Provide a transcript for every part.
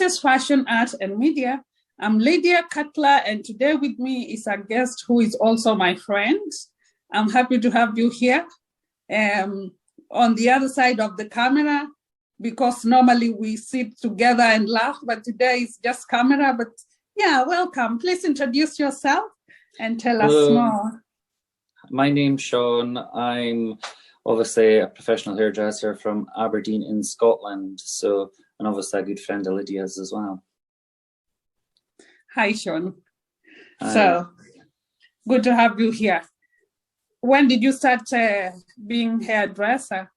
is Fashion, Art and Media. I'm Lydia Cutler, and today with me is a guest who is also my friend. I'm happy to have you here on the other side of the camera, because normally we sit together and laugh, but today it's just camera. But yeah, welcome. Please introduce yourself and tell us more. My name's Sean. I'm obviously a professional hairdresser from Aberdeen in Scotland. And obviously a good friend of Lydia's as well. Hi, Sean. So good to have you here. When did you start being hairdresser?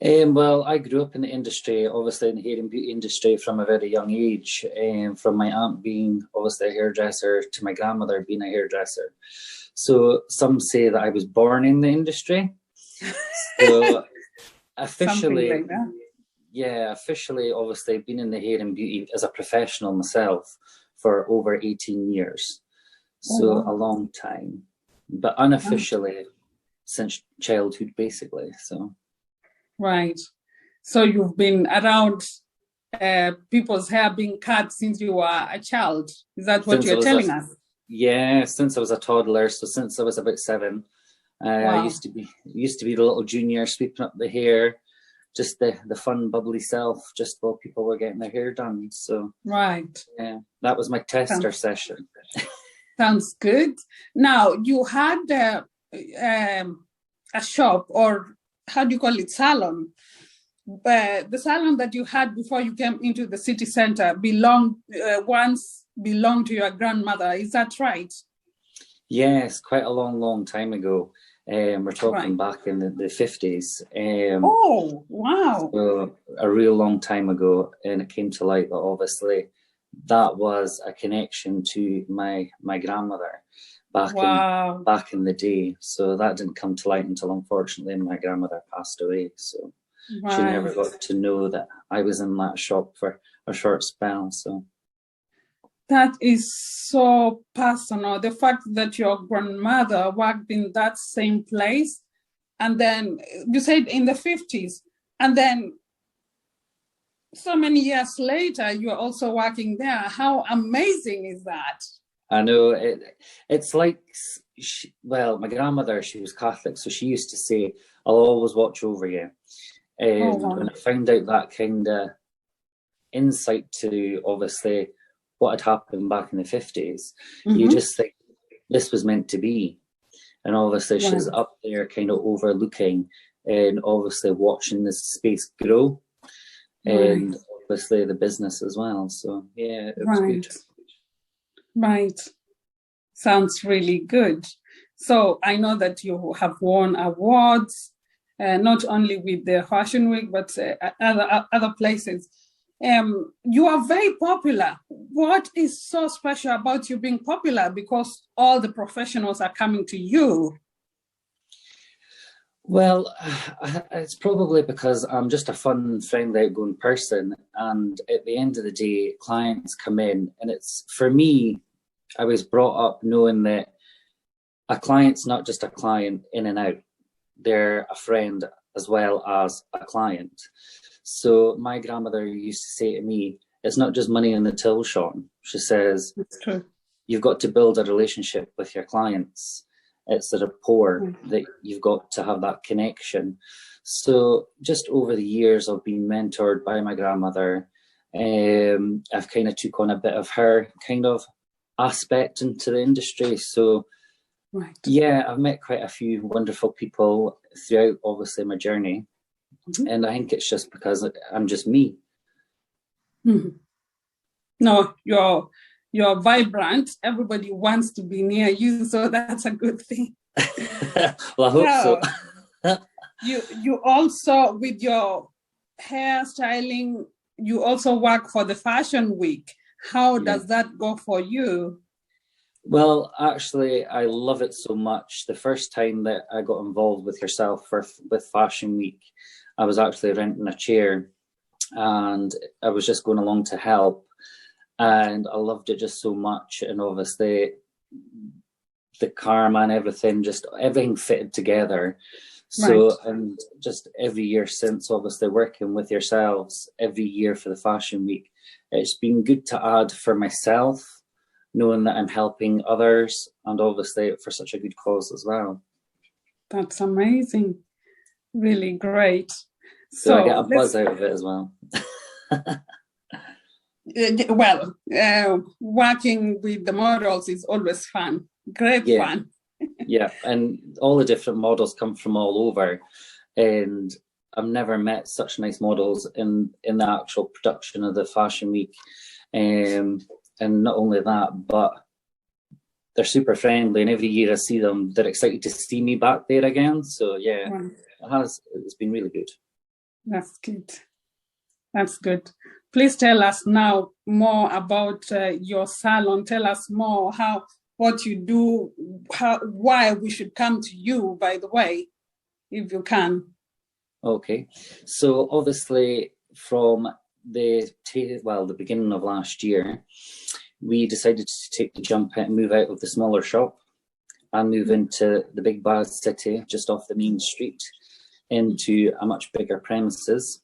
Well, I grew up in the industry, obviously in the hair and beauty industry from a very young age. From my aunt being obviously a hairdresser to my grandmother being a hairdresser. So some say that I was born in the industry. So officially, like that. Yeah, officially, obviously, been in the hair and beauty as a professional myself for over 18 years. So a long time. But unofficially, since childhood, basically. So. Right. So you've been around people's hair being cut since you were a child. Is that what you're telling us? Yeah, since I was a toddler. So since I was about 7. I used to be the little junior sweeping up the hair. Just the fun, bubbly self, just while people were getting their hair done. So right, yeah, that was my tester session. Sounds good. Now you had a shop, or how do you call it, salon? The salon that you had before you came into the city center once belonged to your grandmother. Is that right? Yes, quite a long time ago. We're talking back in the 50s. Oh, wow. So a real long time ago, and it came to light that obviously that was a connection to my grandmother back in the day. So that didn't come to light until, unfortunately, my grandmother passed away. So she never got to know that I was in that shop for a short spell. So. That is so personal. The fact that your grandmother worked in that same place, and then you said in the 50s, and then so many years later, you're also working there. How amazing is that? I know. It's like, my grandmother, she was Catholic, so she used to say, I'll always watch over you. When I found out that kind of insight to, obviously, what had happened back in the 50s, you just think this was meant to be. And obviously she's up there kind of overlooking and obviously watching this space grow and obviously the business as well. So yeah, it was good. Right. Sounds really good. So I know that you have won awards, not only with the Fashion Week, but other places. You are very popular. What is so special about you being popular? Because all the professionals are coming to you. Well, it's probably because I'm just a fun, friendly, outgoing person. And at the end of the day, clients come in. And it's, for me, I was brought up knowing that a client's not just a client in and out. They're a friend as well as a client. So my grandmother used to say to me, it's not just money in the till, Sean. She says, you've got to build a relationship with your clients. It's a rapport that you've got to have that connection. So just over the years, I've been mentored by my grandmother. I've kind of took on a bit of her kind of aspect into the industry. So yeah, I've met quite a few wonderful people throughout, obviously, my journey. And I think it's just because I'm just me. No, you're vibrant. Everybody wants to be near you, so that's a good thing. Well, I hope so. You also, with your hairstyling, you also work for the Fashion Week. How does that go for you? Well, actually, I love it so much. The first time that I got involved with yourself with Fashion Week, I was actually renting a chair and I was just going along to help. And I loved it just so much. And obviously the karma and everything fitted together. So, and just every year since, obviously working with yourselves every year for the Fashion Week, it's been good to add for myself, knowing that I'm helping others, and obviously for such a good cause as well. That's amazing. Really great. So I get a buzz out of it as well. Working with the models is always fun. Great fun. Yeah, and all the different models come from all over, and I've never met such nice models in the actual production of the Fashion Week. And not only that, but they're super friendly, and every year I see them, they're excited to see me back there again. So yeah, it's been really good. That's good. That's good. Please tell us now more about your salon. Tell us more what you do, why we should come to you, by the way, if you can. Okay. So obviously from the beginning of last year, we decided to take the jump and move out of the smaller shop and move into the big bad city just off the main street into a much bigger premises,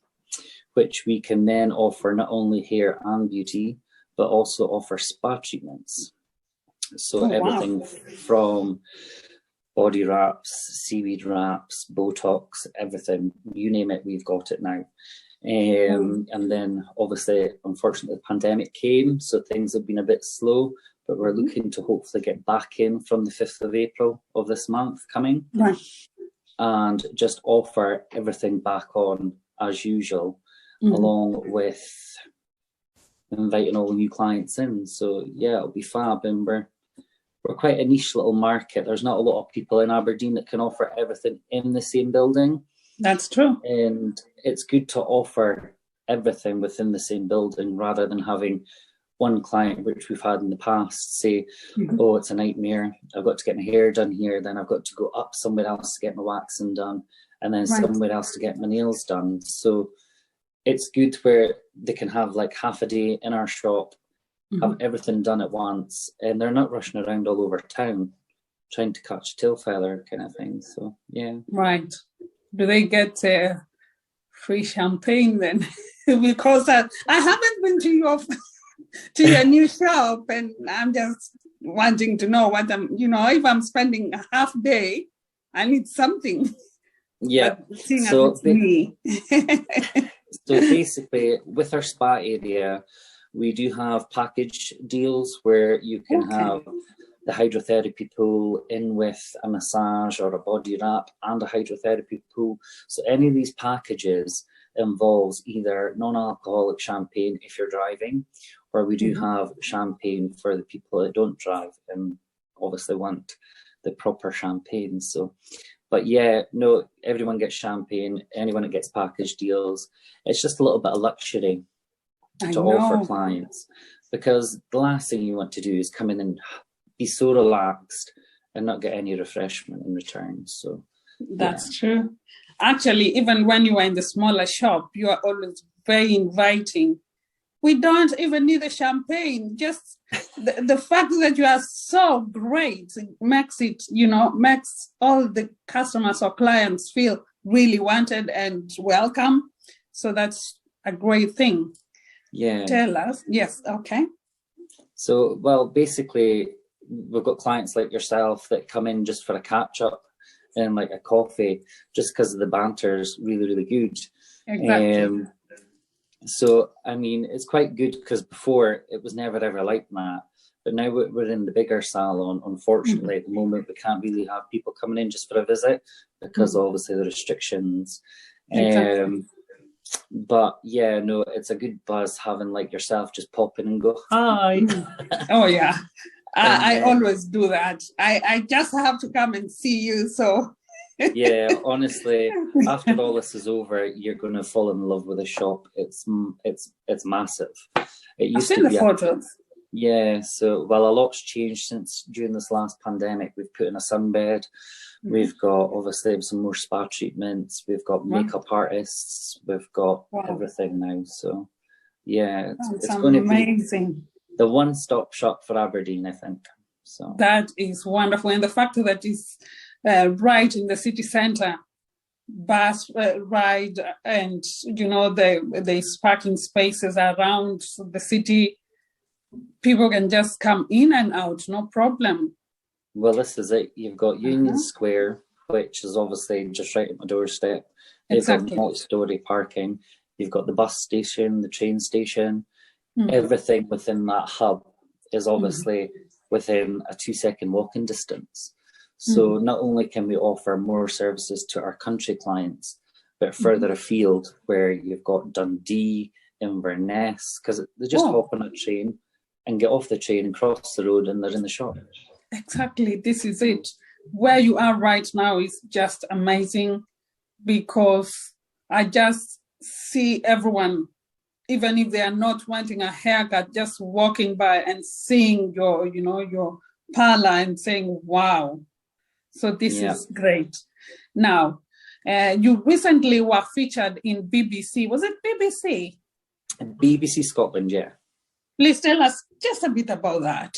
which we can then offer not only hair and beauty, but also offer spa treatments. So everything from body wraps, seaweed wraps, Botox, everything, you name it, we've got it now. And then obviously, unfortunately, the pandemic came, so things have been a bit slow, but we're looking to hopefully get back in from the 5th of April of this month coming. Right. And just offer everything back on as usual, along with inviting all the new clients in. So yeah, it'll be fab, and we're quite a niche little market. There's not a lot of people in Aberdeen that can offer everything in the same building. That's true. And it's good to offer everything within the same building rather than having one client, which we've had in the past, say, oh, it's a nightmare. I've got to get my hair done here, then I've got to go up somewhere else to get my waxing done, and then somewhere else to get my nails done. So it's good where they can have like half a day in our shop, have everything done at once, and they're not rushing around all over town trying to catch a tail feather kind of thing. So yeah. Right. Do they get free champagne then? Because I haven't been to your new shop, and I'm just wanting to know what if I'm spending a half day, I need something. Yeah. So me. So basically, with our spa area, we do have package deals where you can have the hydrotherapy pool in with a massage or a body wrap and a hydrotherapy pool. So any of these packages involves either non-alcoholic champagne if you're driving, or we do have champagne for the people that don't drive and obviously want the proper champagne. So, but yeah, no, everyone gets champagne, anyone that gets package deals. It's just a little bit of luxury to offer clients, because the last thing you want to do is come in and be so relaxed and not get any refreshment in return. So that's true. Actually, even when you are in the smaller shop, you are always very inviting. We don't even need a champagne. Just the fact that you are so great makes all the customers or clients feel really wanted and welcome. So that's a great thing. Yeah. Tell us. Yes. Okay. So, well, basically, we've got clients like yourself that come in just for a catch up and like a coffee, just because the banter is really, really good. Exactly. So, I mean, it's quite good, because before it was never ever like that. But now we're in the bigger salon. Unfortunately, at the moment, we can't really have people coming in just for a visit because obviously the restrictions. Exactly. But yeah, no, it's a good buzz having like yourself just pop in and go, hi. Oh, yeah. I always do that. I just have to come and see you. So yeah, honestly, after all this is over, you're going to fall in love with the shop. It's massive. It used I've seen the photos. Yeah, so well, a lot's changed since during this last pandemic. We've put in a sunbed. We've got obviously some more spa treatments. We've got makeup artists. We've got everything now. So yeah, it's going to be amazing. The one-stop shop for Aberdeen, I think. So that is wonderful, and the fact that it's right in the city centre bus ride, and there's parking spaces around the city. People can just come in and out, no problem. Well, this is it. You've got Union Square, which is obviously just right at my doorstep. You've got multi-storey parking. You've got the bus station, the train station. Everything within that hub is obviously within a 2-second walking distance. So not only can we offer more services to our country clients, but further afield where you've got Dundee, Inverness, because they just hop on a train and get off the train and cross the road and they're in the shop. Exactly, this is it. Where you are right now is just amazing, because I just see everyone, even if they are not wanting a haircut, just walking by and seeing your parlor and saying, wow. So this is great. Now, you recently were featured in BBC. Was it BBC? BBC Scotland, yeah. Please tell us just a bit about that.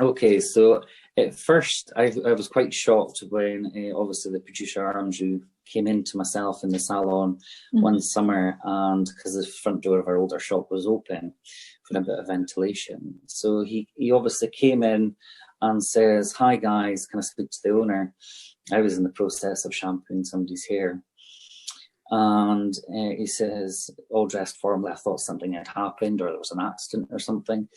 Okay, so at first I was quite shocked when obviously the producer Andrew came into myself in the salon one summer, and because the front door of our older shop was open for a bit of ventilation. So he obviously came in and says, "Hi guys, can I speak to the owner?" I was in the process of shampooing somebody's hair. And he says, all dressed formally, I thought something had happened or there was an accident or something.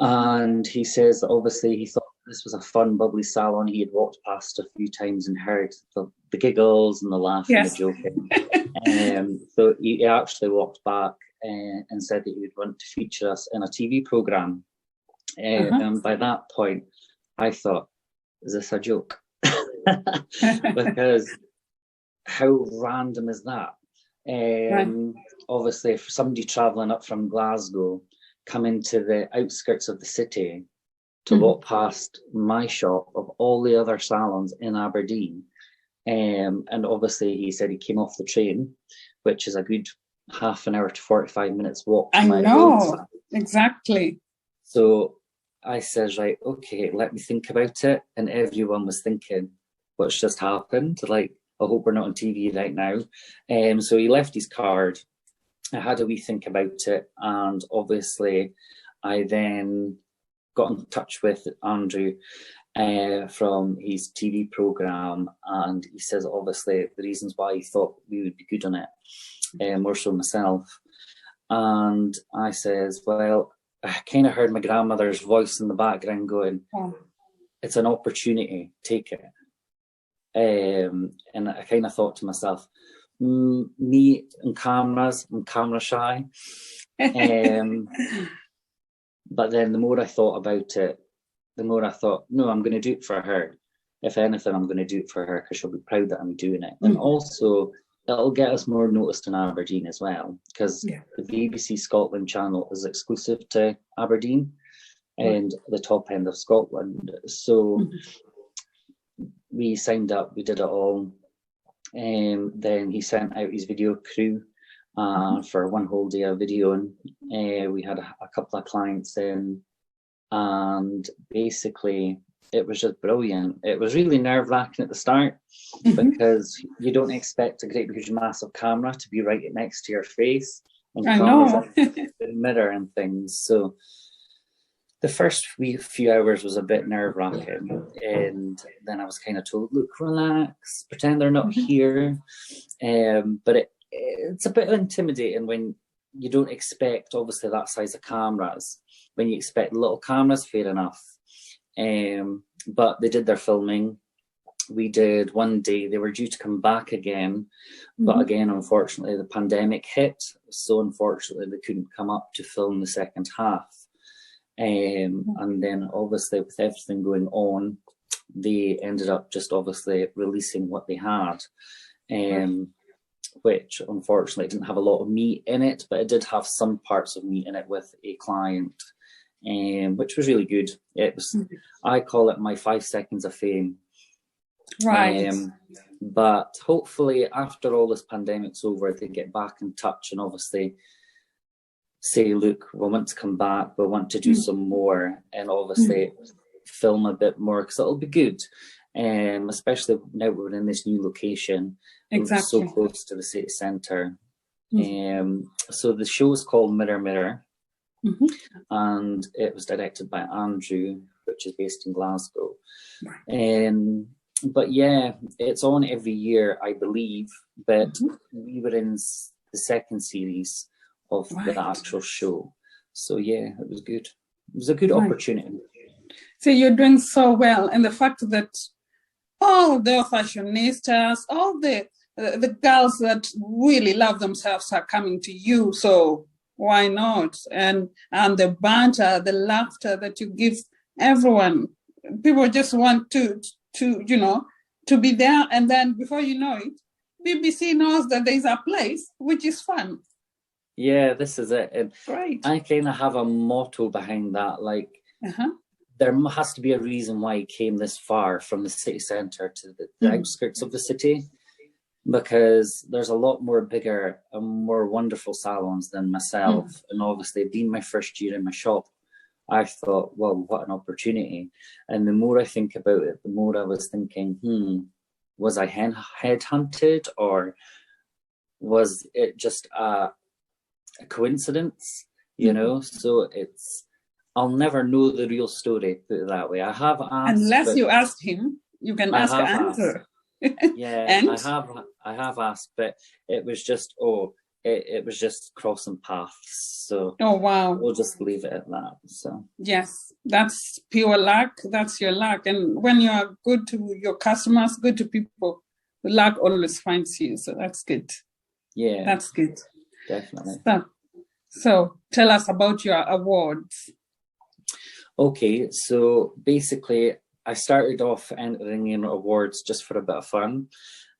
And he says that obviously he thought this was a fun, bubbly salon. He had walked past a few times and heard the giggles and the laughing and the joking. So he actually walked back and said that he would want to feature us in a TV programme. And by that point, I thought, is this a joke? Because how random is that? Obviously, for somebody travelling up from Glasgow, coming to the outskirts of the city to walk past my shop of all the other salons in Aberdeen. And obviously, he said he came off the train, which is a good half an hour to 45 minutes walk. I know, exactly. So I says, right, okay, let me think about it. And everyone was thinking, what's just happened? Like, I hope we're not on TV right now. So he left his card. I had a wee think about it. And obviously, I then got in touch with Andrew from his TV programme. And he says, obviously, the reasons why he thought we would be good on it, more so myself. And I says, well, I kind of heard my grandmother's voice in the background going, it's an opportunity, take it. And I kind of thought to myself, me and cameras, I'm camera shy. But then the more I thought about it, the more I thought, no, I'm going to do it for her. If anything, I'm going to do it for her because she'll be proud that I'm doing it. And also, it'll get us more noticed in Aberdeen as well, because the BBC Scotland channel is exclusive to Aberdeen and the top end of Scotland. So we signed up, we did it all. Then he sent out his video crew for one whole day of video, and we had a couple of clients in, and basically it was just brilliant. It was really nerve-wracking at the start because you don't expect a great huge massive camera to be right next to your face, and the mirror and things. So the first few hours was a bit nerve-wracking, and then I was kind of told, look, relax, pretend they're not here. But it's a bit intimidating when you don't expect, obviously, that size of cameras. When you expect little cameras, fair enough. But they did their filming. We did one day. They were due to come back again. But again, unfortunately, the pandemic hit. So unfortunately, they couldn't come up to film the second half. And then obviously with everything going on, they ended up just obviously releasing what they had, which unfortunately didn't have a lot of meat in it, but it did have some parts of meat in it with a client, which was really good. It was, I call it my 5 seconds of fame. Right. But hopefully after all this pandemic's over, they get back in touch and obviously say, look, we want to come back, we want to do some more, and obviously film a bit more, because it'll be good. especially now we're in this new location, Exactly. so close to the city centre. So the show is called Mirror Mirror, and it was directed by Andrew, which is based in Glasgow. But yeah, it's on every year, I believe, but we were in the second series of the actual show. So yeah, it was good. It was a good opportunity. So you're doing so well, and the fact that all the fashionistas, all the girls that really love themselves are coming to you. So why not? And the banter, the laughter that you give everyone, people just want to be there. And then before you know it, BBC knows that there's a place, which is fun. Yeah, this is it. And right. I kind of have a motto behind that, like. There has to be a reason why he came this far from the city centre to the outskirts of the city, because there's a lot more bigger and more wonderful salons than myself. And obviously, being my first year in my shop, I thought, well, what an opportunity. And the more I think about it, the more I was thinking, was I headhunted, or was it just a coincidence? You know, so I'll never know the real story, put it that way. I have asked. Unless you asked him, you can ask Andrew. Yeah, I have asked, but it was just, it was just crossing paths. So we'll just leave it at that. So yes, that's pure luck. That's your luck. And when you are good to your customers, good to people, luck always finds you. So that's good. Yeah, that's good. Definitely. So tell us about your awards. Okay, so basically I started off entering in awards just for a bit of fun.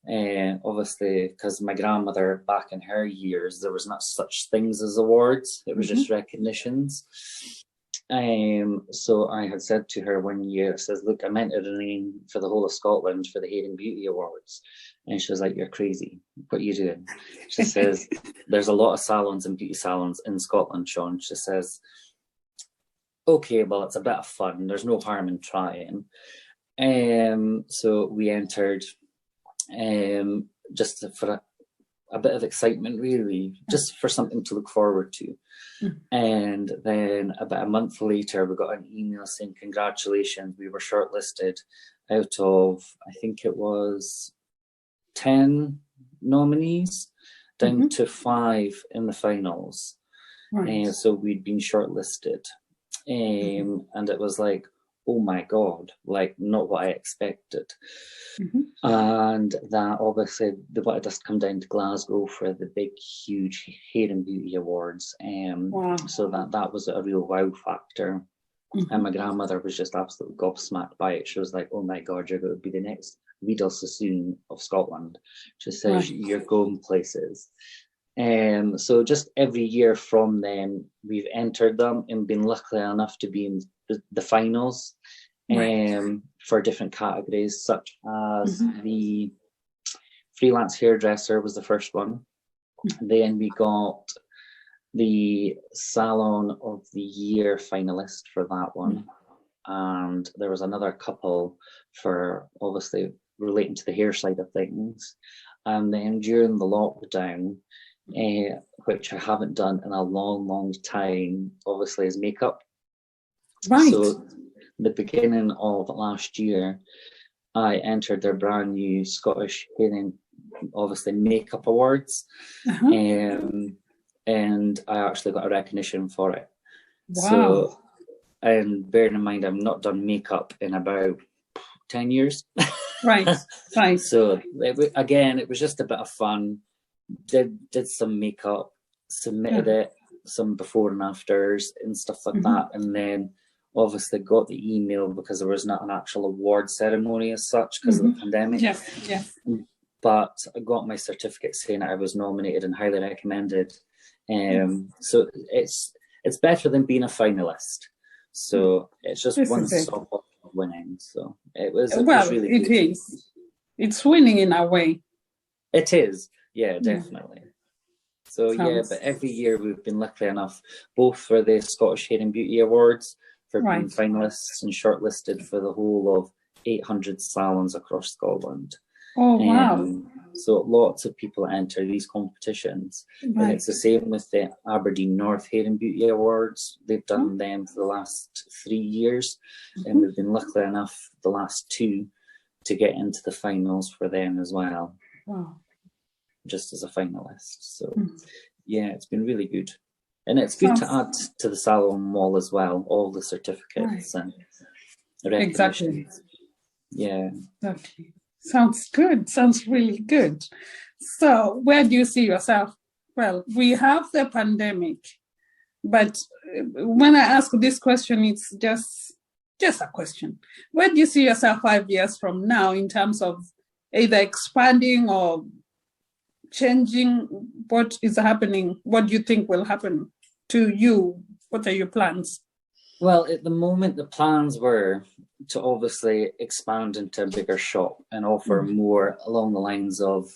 Obviously, because my grandmother, back in her years, there was not such things as awards. It was just recognitions. So I had said to her one year, I says, look, I'm entering for the whole of Scotland for the Hair and Beauty Awards. And she was like, you're crazy. What are you doing? She says, there's a lot of salons and beauty salons in Scotland, Sean. She says, okay, well, it's a bit of fun. There's no harm in trying. So we entered just for a bit of excitement, really, just for something to look forward to. And then about a month later, we got an email saying, congratulations, we were shortlisted out of, I think it was 10 nominees, down to 5 in the finals. So we'd been shortlisted. And it was like, oh my God, like not what I expected. And that obviously they wanted us to come down to Glasgow for the big, huge Hair and Beauty Awards. So that was a real wow factor. And my grandmother was just absolutely gobsmacked by it. She was like, oh my God, you're going to be the next Vidal Sassoon of Scotland. She says, you're going places. So just every year from then, we've entered them and been lucky enough to be in the finals for different categories, such as the freelance hairdresser was the first one. Then we got the Salon of the Year finalist for that one. And there was another couple for obviously relating to the hair side of things. And then during the lockdown, which I haven't done in a long, long time, obviously, is makeup. So the beginning of last year, I entered their brand new Scottish Hair and obviously Makeup Awards. And I actually got a recognition for it. So, and bearing in mind, I've not done makeup in about 10 years. So it was just a bit of fun. Did some makeup, submitted it, some before and afters and stuff like that, and then obviously got the email because there was not an actual award ceremony as such because of the pandemic. But I got my certificate saying that I was nominated and highly recommended. So it's better than being a finalist. So it's just one stop of winning. So it was really good. It is. It's winning in a way. It is. Yeah, definitely. So but every year we've been lucky enough, both for the Scottish Hair and Beauty Awards, for being finalists and shortlisted for the whole of 800 salons across Scotland. Oh, wow. So lots of people enter these competitions. Right. And it's the same with the Aberdeen North Hair and Beauty Awards. They've done them for the last 3 years. And we've been lucky enough the last 2 to get into the finals for them as well. Wow. Just as a finalist. So yeah, it's been really good. And it's good to add to the Salon wall as well, all the certificates and recognitions. Exactly. Yeah. Exactly. Sounds good. Sounds really good. So where do you see yourself? Well, we have the pandemic, but when I ask this question, it's just a question. Where do you see yourself 5 years from now in terms of either expanding or changing? What is happening? What do you think will happen to you? What are your plans? Well, at the moment, the plans were to obviously expand into a bigger shop and offer more along the lines of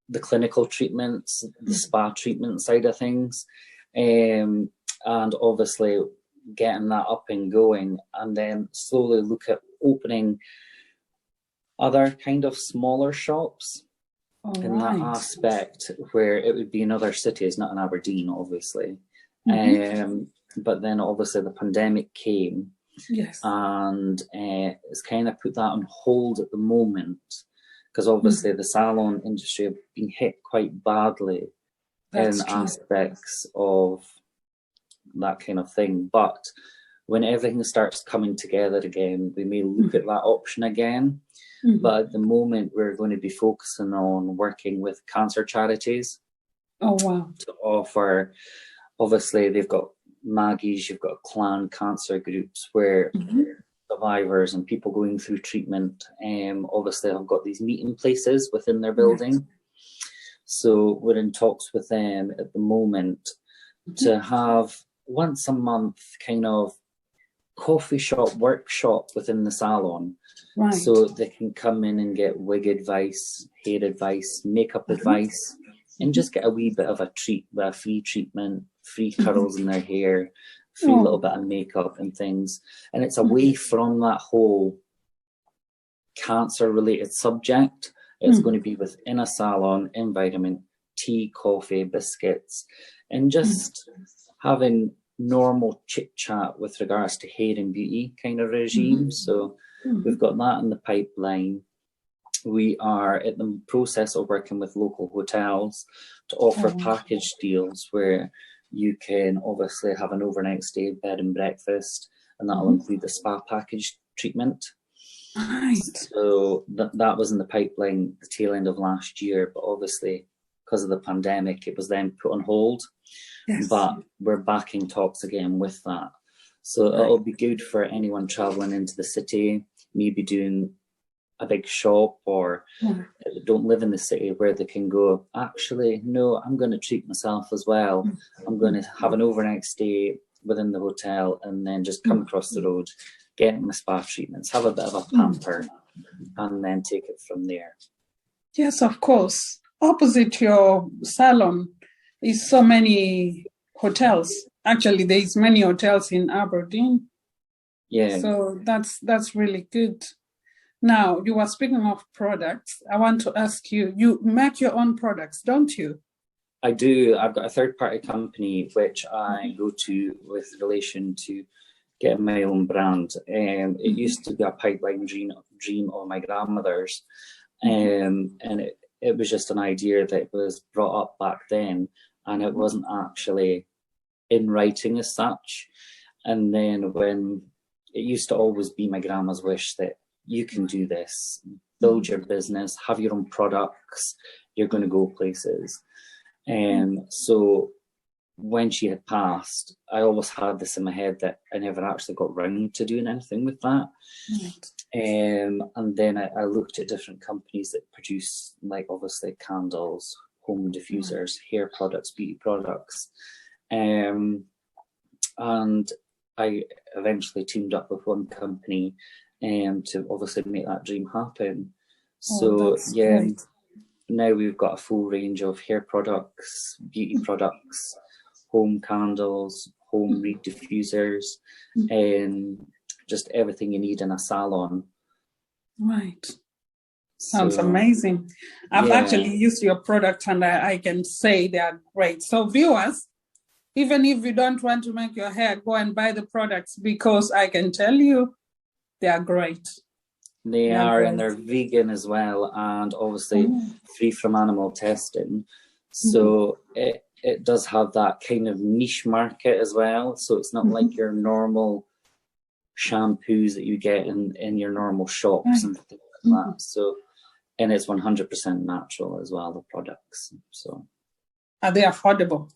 the clinical treatments, the spa treatment side of things, and obviously getting that up and going, and then slowly look at opening other kind of smaller shops in that aspect, where it would be in other cities, not in Aberdeen, obviously. But then obviously the pandemic came, and it's kind of put that on hold at the moment, because obviously the salon industry have been hit quite badly in aspects of that kind of thing. But when everything starts coming together again, we may look at that option again. But at the moment, we're going to be focusing on working with cancer charities. Oh, wow. To offer, obviously, they've got Maggie's, you've got clan cancer groups where survivors and people going through treatment, obviously have got these meeting places within their building. So we're in talks with them at the moment to have once a month kind of coffee shop workshop within the salon. So they can come in and get wig advice, hair advice, makeup advice, and just get a wee bit of a treat, a free treatment, free curls in their hair, free little bit of makeup and things. And it's away from that whole cancer related subject. It's going to be within a salon environment, tea, coffee, biscuits, and just having normal chit chat with regards to hair and beauty kind of regime. So we've got that in the pipeline. We are at the process of working with local hotels to offer package deals where you can obviously have an overnight stay, bed and breakfast, and that'll include the spa package treatment. So that was in the pipeline the tail end of last year, but obviously because of the pandemic, it was then put on hold. But we're back in talks again with that. So it'll be good for anyone traveling into the city, maybe doing a big shop or don't live in the city, where they can go, actually, no, I'm going to treat myself as well. I'm going to have an overnight stay within the hotel and then just come across the road, get my spa treatments, have a bit of a pamper, and then take it from there. Yes, of course. Opposite your salon is so many hotels. Actually, there's many hotels in Aberdeen. Yeah. So that's really good. Now, you were speaking of products. I want to ask you, you make your own products, don't you? I do. I've got a third-party company which I go to with relation to getting my own brand. It used to be a pipeline dream of my grandmother's, and it was just an idea that was brought up back then, and it wasn't actually in writing as such. And then when it used to always be my grandma's wish that you can do this, build your business, have your own products, you're going to go places. And so when she had passed, I always had this in my head that I never actually got round to doing anything with that. And then I looked at different companies that produce, like, obviously candles, home diffusers, hair products, beauty products. And I eventually teamed up with one company to obviously make that dream happen. So yeah, great. Now we've got a full range of hair products, beauty products, home candles, home reed diffusers, and just everything you need in a salon Right. Sounds So, amazing. I've yeah, actually used your product and I can say they are great. So viewers, even if you don't want to make your hair, go and buy the products because I can tell you they are great. they They are, and great. they're vegan as well, and obviously Oh. free from animal testing. So it does have that kind of niche market as well. So it's not like your normal shampoos that you get in your normal shops and things like that. So, and it's 100% natural as well, the products. So Are they affordable?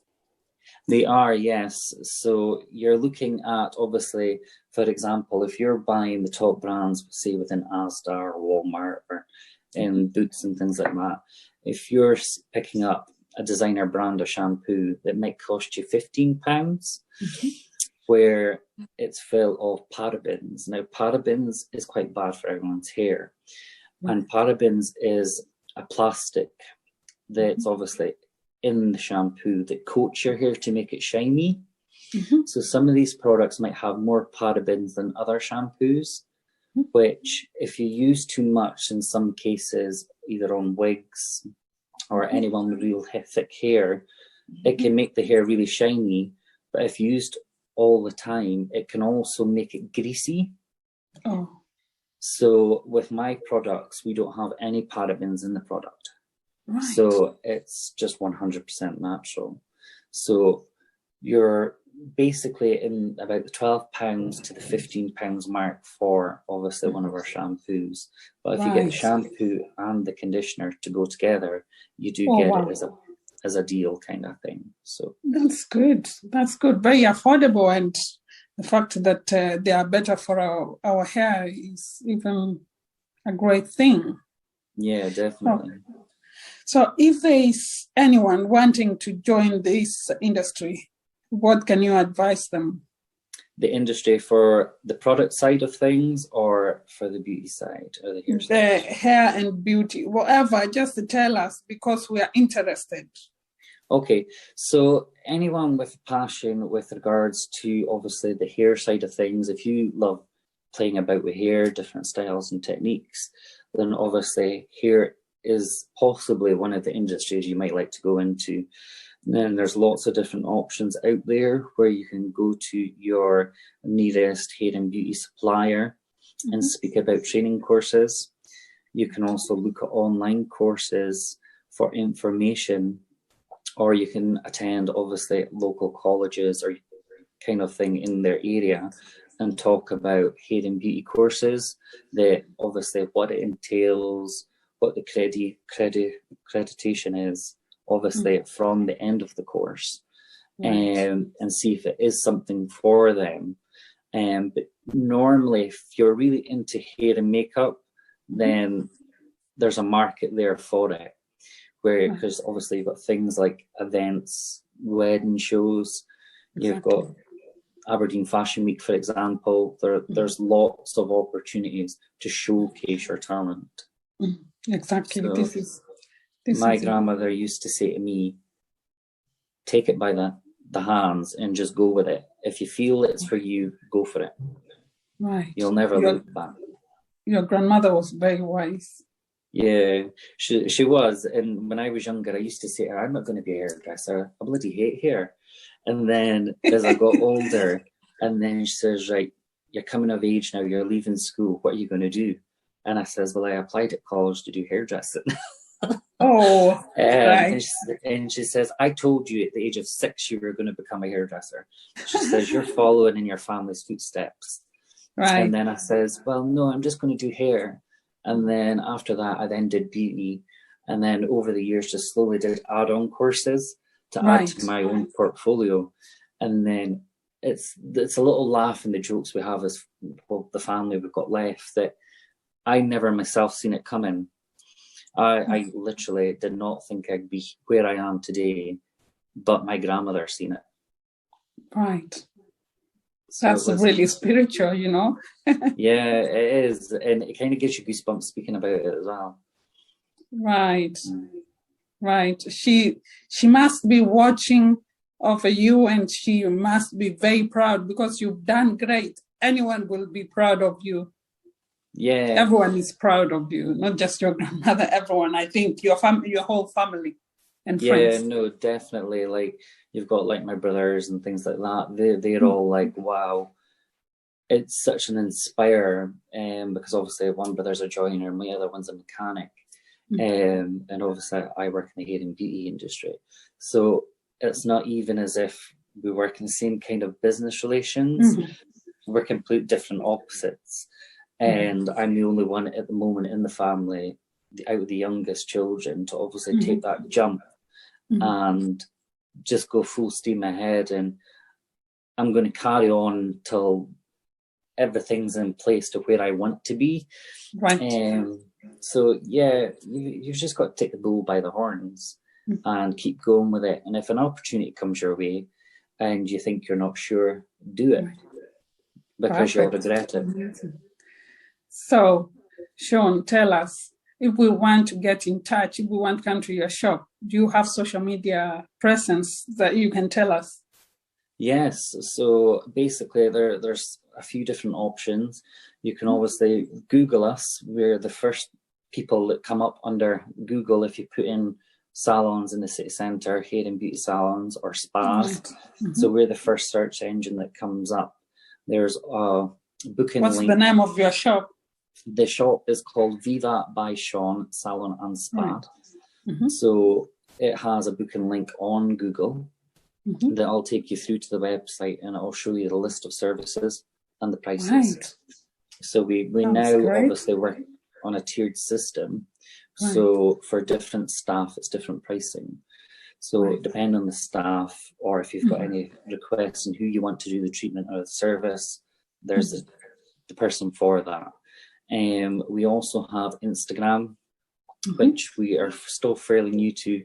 they are, yes. So you're looking at, obviously, for example, if you're buying the top brands, say within Asda or Walmart or in Boots and things like that, if you're picking up a designer brand of shampoo that might cost you £15, where it's full of parabens. Now, parabens is quite bad for everyone's hair. And parabens is a plastic that's obviously in the shampoo that coats your hair to make it shiny. So some of these products might have more parabens than other shampoos, which if you use too much in some cases, either on wigs or anyone with real thick hair, it can make the hair really shiny. But if used all the time, it can also make it greasy. Oh. So with my products, we don't have any parabens in the product. Right. So it's just 100% natural. So you're basically in about the £12 to the £15 mark for obviously one of our shampoos. But if you get the shampoo and the conditioner to go together, you do get it as a deal kind of thing. So that's good. That's good. Very affordable, and the fact that they are better for our hair is even a great thing. Yeah, definitely. So if there is anyone wanting to join this industry, what can you advise them? The industry for the product side of things or for the beauty side or the hair side? The hair and beauty, whatever, just to tell us because we are interested. Okay, so anyone with passion with regards to obviously the hair side of things, if you love playing about with hair, different styles and techniques, then obviously hair is possibly one of the industries you might like to go into. And then there's lots of different options out there where you can go to your nearest hair and beauty supplier and speak about training courses. You can also look at online courses for information, or you can attend obviously local colleges or kind of thing in their area and talk about hair and beauty courses, that obviously what it entails, what the accreditation is, obviously from the end of the course, and see if it is something for them. But normally, if you're really into hair and makeup, then there's a market there for it. Where, because obviously you've got things like events, wedding shows, you've got Aberdeen Fashion Week, for example. There's lots of opportunities to showcase your talent. Exactly. So This my grandmother used to say to me, take it by the hands and just go with it. If you feel it's for you, go for it. Right. You'll never look back. Your grandmother was very wise. Yeah, she was. And when I was younger, I used to say to her, I'm not going to be a hairdresser. I bloody hate hair. And then as I got older, and then she says, right, you're coming of age now, you're leaving school, what are you going to do? And I says, well, I applied at college to do hairdressing. Oh, right. And she says, I told you at the age of 6 you were going to become a hairdresser. She says, you're following in your family's footsteps. Right. And then I says, well, no, I'm just going to do hair. And then after that, I then did beauty. And then over the years, just slowly did add-on courses to add to my own portfolio. And then it's a little laugh in the jokes we have as well, the family we've got left, that I never myself seen it coming. I literally did not think I'd be where I am today, but my grandmother seen it. Right. So that's really spiritual, you know? Yeah, it is. And it kind of gives you goosebumps speaking about it as well. Right. Right. She must be watching over you, and she must be very proud because you've done great. Anyone will be proud of you. Yeah. Everyone is proud of you, not just your grandmother, everyone. I think your whole family and friends. Yeah, no, definitely. Like, you've got like my brothers and things like that. They're all like, wow, it's such an inspire, because obviously one brother's a joiner, my other one's a mechanic. And obviously I work in the hair and beauty industry. So it's not even as if we work in the same kind of business relations. We're complete different opposites. And I'm the only one at the moment in the family, out of the youngest children, to obviously take that jump and just go full steam ahead. And I'm going to carry on till everything's in place to where I want to be. Right. So yeah, you've just got to take the bull by the horns and keep going with it. And if an opportunity comes your way and you think you're not sure, do it, because you'll regret it. So, Sean, tell us, if we want to get in touch, if we want to come to your shop, do you have social media presence that you can tell us? Yes, so basically there's a few different options. You can obviously Google us. We're the first people that come up under Google if you put in salons in the city centre, hair and beauty salons or spas. So we're the first search engine that comes up. There's a booking link. What's the name of your shop? The shop is called Viva by Sean, Salon and Spa. So it has a booking link on Google. That'll take you through to the website, and it'll show you the list of services and the prices. Right. So we now obviously work on a tiered system. Right. So for different staff, it's different pricing. So depending on the staff, or if you've got any requests and who you want to do the treatment or the service, there's the person for that. We also have Instagram, which we are still fairly new to,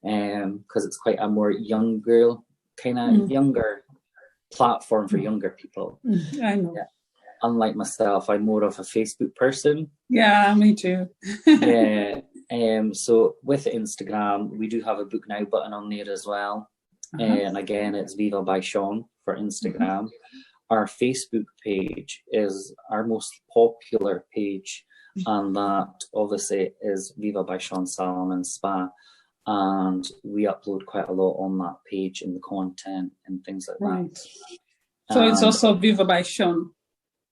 because it's quite a more young girl, kind of younger platform for younger people. I know. Yeah. Unlike myself, I'm more of a Facebook person. Yeah, me too. Yeah. So with Instagram, we do have a book now button on there as well. And again, it's Viva by Sean for Instagram. Our Facebook page is our most popular page, and that obviously is Viva by Sean Salon and Spa. And we upload quite a lot on that page in the content and things like that. So it's also Viva by Sean.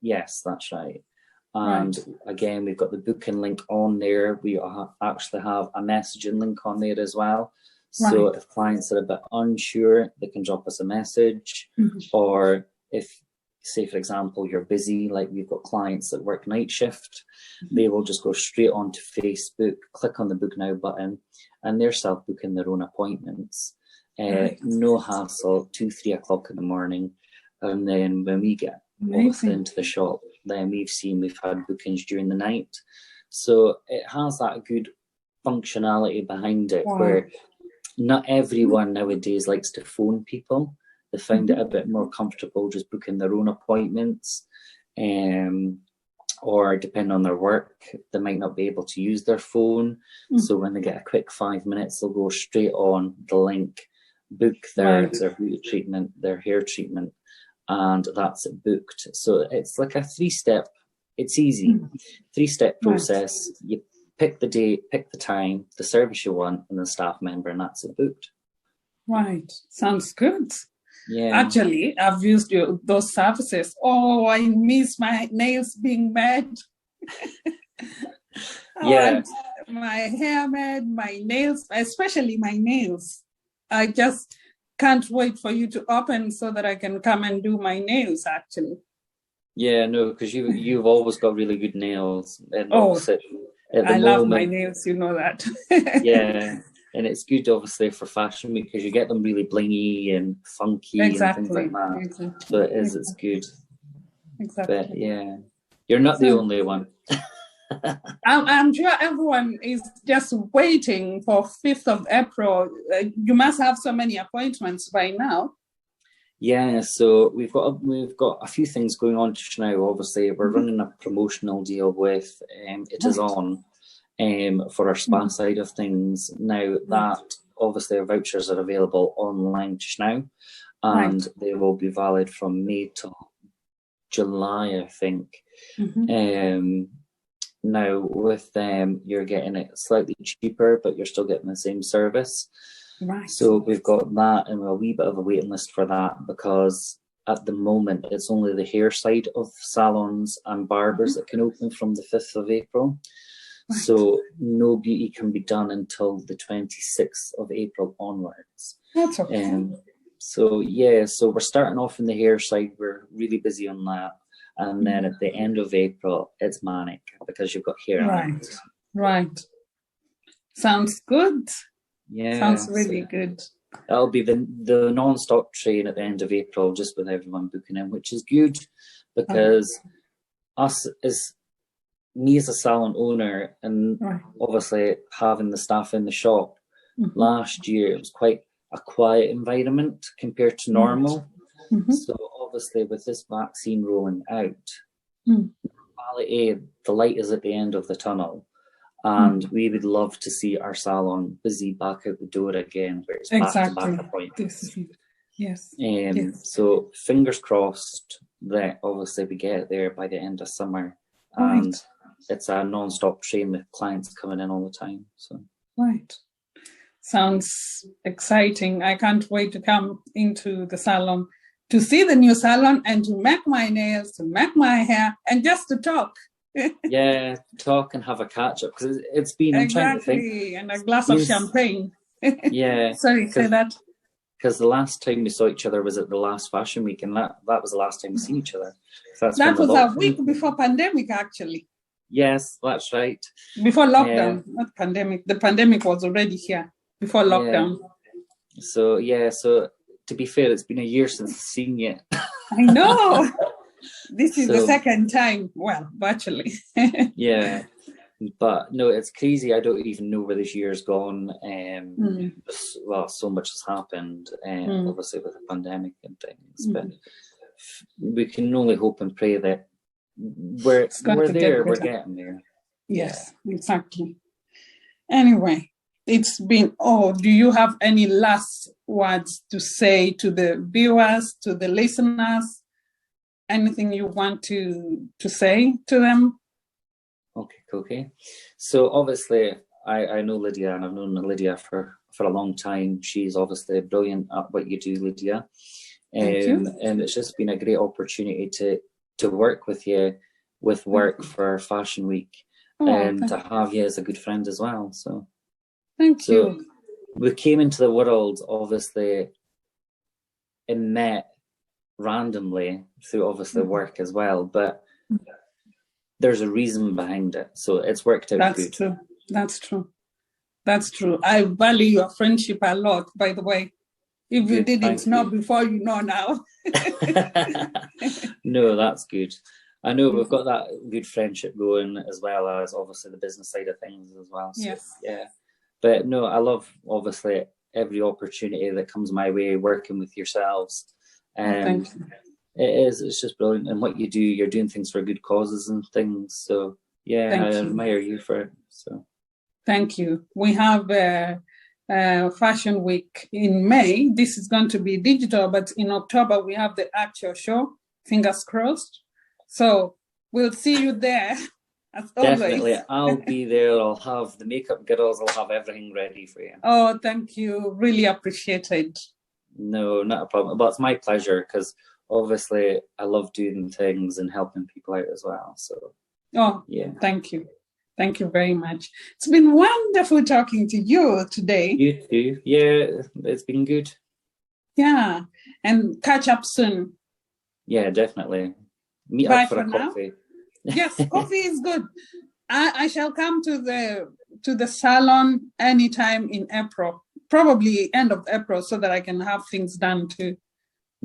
Yes, that's right. And again, we've got the booking link on there. We actually have a messaging link on there as well. So if clients are a bit unsure, they can drop us a message. Or if, say, for example, you're busy, like we've got clients that work night shift, they will just go straight onto Facebook, click on the book now button, and they're self-booking their own appointments. No hassle, 2-3 o'clock in the morning. And then when we get into the shop, then we've had bookings during the night. So it has that good functionality behind it, where not everyone nowadays likes to phone people. They find it a bit more comfortable just booking their own appointments, or depending on their work, they might not be able to use their phone. So when they get a quick 5 minutes, they'll go straight on the link, book their beauty treatment, their hair treatment, and that's it booked. So it's like a 3-step, it's easy, 3-step process. You pick the date, pick the time, the service you want, and the staff member, and that's it booked. Right. Sounds good. Yeah. Actually, I've used those services. Oh, I miss my nails being made. My hair made, my nails, especially my nails. I just can't wait for you to open so that I can come and do my nails, actually. Yeah, no, because you've always got really good nails. And I love my nails, you know that. Yeah. And it's good, obviously, for fashion week because you get them really blingy and funky and things like that. So it's good. Exactly. But yeah, you're not the only one. I'm sure everyone is just waiting for 5th of April. You must have so many appointments by now. Yeah, so we've got a few things going on just now. Obviously, we're running a promotional deal with It Is On. For our spa side of things. Now that obviously our vouchers are available online just now, and they will be valid from May till July, I think. Mm-hmm. Now with them, you're getting it slightly cheaper, but you're still getting the same service. Right. So we've got that, and a wee bit of a waiting list for that, because at the moment it's only the hair side of salons and barbers that can open from the 5th of April. Right. So no beauty can be done until the 26th of April onwards. That's okay. So yeah, so we're starting off in the hair side. We're really busy on that. And then at the end of April, it's manic because you've got hair. Right, right. Sounds good. Yeah. Sounds really good. That'll be the non-stop train at the end of April, just with everyone booking in, which is good, because me as a salon owner, and obviously having the staff in the shop, last year it was quite a quiet environment compared to normal. So obviously with this vaccine rolling out, the light is at the end of the tunnel, and we would love to see our salon busy back out the door again, where it's back-to-back appointments. Yes. So fingers crossed that obviously we get there by the end of summer, and it's a non-stop train with clients coming in all the time. So sounds exciting. I can't wait to come into the salon, to see the new salon, and to make my nails, to make my hair, and just to talk. Yeah, talk and have a catch up, because it's been I'm trying to think, and a glass of champagne. Yeah. Sorry, say that. Because the last time we saw each other was at the last fashion week, and that was the last time we seen each other. So that was a week before pandemic, actually. Yes, that's right. Before lockdown, not pandemic. The pandemic was already here before lockdown. So so to be fair, it's been a year since I've seen you. I know. This is the second time. Well, virtually. Yeah. But no, it's crazy. I don't even know where this year's gone. Well, so much has happened, obviously with the pandemic and things. But we can only hope and pray that we're there. We're getting there. Yes, exactly. Anyway, it's been. Do you have any last words to say to the viewers, to the listeners? Anything you want to say to them? Okay. So obviously, I know Lydia, and I've known Lydia for a long time. She's obviously brilliant at what you do, Lydia. Thank you. And it's just been a great opportunity to work with you with work for Fashion Week, and to have you as a good friend as well. So thank you. We came into the world obviously and met randomly through obviously work as well, but there's a reason behind it, so it's worked out good. That's true. I value your friendship a lot, by the way. If you didn't know before, you know now. No, that's good. I know we've got that good friendship going, as well as obviously the business side of things as well. So, yes. Yeah. But no, I love obviously every opportunity that comes my way working with yourselves. Thank you. It's just brilliant. And what you do, you're doing things for good causes and things. So yeah, I admire you for it. So thank you. We have Fashion Week in May. This is going to be digital, but in October we have the actual show. Fingers crossed. So we'll see you there. As definitely, always. I'll be there. I'll have the makeup girls. I'll have everything ready for you. Oh, thank you. Really appreciate it. No, not a problem. But it's my pleasure, because obviously I love doing things and helping people out as well. So yeah. Thank you. Thank you very much. It's been wonderful talking to you today. You too. Yeah, it's been good. Yeah, and catch up soon. Yeah, definitely. Meet Bye up for a coffee. Yes, coffee is good. I shall come to the salon anytime in April, probably end of April, so that I can have things done too.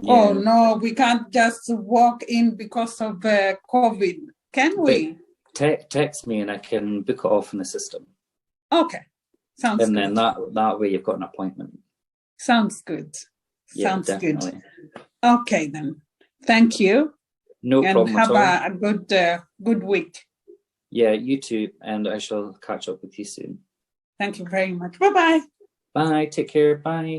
Yeah. Oh no, we can't just walk in because of COVID, can we? Text me and I can book it off in the system. Okay, sounds good. And then that way you've got an appointment. Sounds good. Yeah, sounds definitely. Good. Okay then. Thank you. No problem at all. And have a good week. Yeah, you too. And I shall catch up with you soon. Thank you very much. Bye-bye. Bye. Take care. Bye.